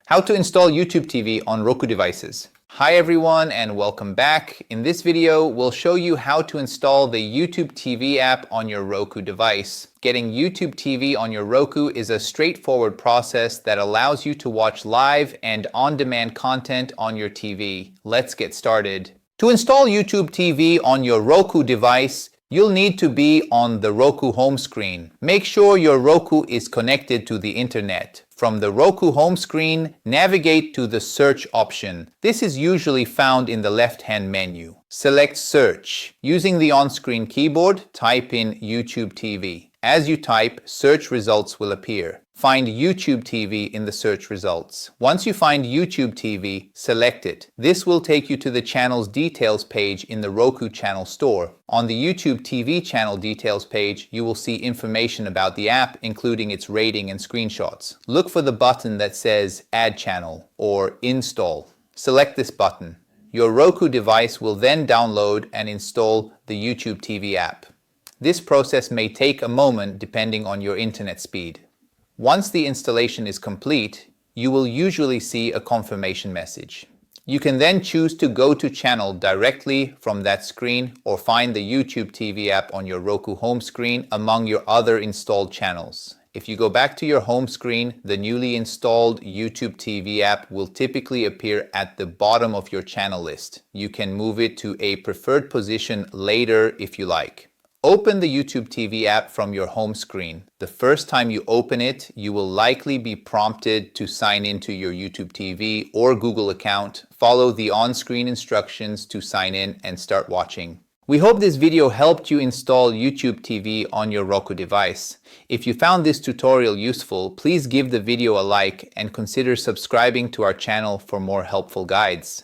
How to install YouTube TV on Roku devices. Hi everyone and welcome back. In this video, we'll show you how to install the YouTube TV app on your Roku device. Getting YouTube TV on your Roku is a straightforward process that allows you to watch live and on-demand content on your TV. Let's get started. To install YouTube TV on your Roku device, you'll need to be on the Roku home screen. Make sure your Roku is connected to the internet. From the Roku home screen, navigate to the search option. This is usually found in the left-hand menu. Select Search. Using the on-screen keyboard, type in YouTube TV. As you type, search results will appear. Find YouTube TV in the search results. Once you find YouTube TV, select it. This will take you to the channel's details page in the Roku channel store. On the YouTube TV channel details page, you will see information about the app, including its rating and screenshots. Look for the button that says Add Channel or Install. Select this button. Your Roku device will then download and install the YouTube TV app. This process may take a moment depending on your internet speed. Once the installation is complete, you will usually see a confirmation message. You can then choose to go to channel directly from that screen or find the YouTube TV app on your Roku home screen among your other installed channels. If you go back to your home screen, the newly installed YouTube TV app will typically appear at the bottom of your channel list. You can move it to a preferred position later if you like. Open the YouTube TV app from your home screen. The first time you open it, you will likely be prompted to sign into your YouTube TV or Google account. Follow the on-screen instructions to sign in and start watching. We hope this video helped you install YouTube TV on your Roku device. If you found this tutorial useful, please give the video a like and consider subscribing to our channel for more helpful guides.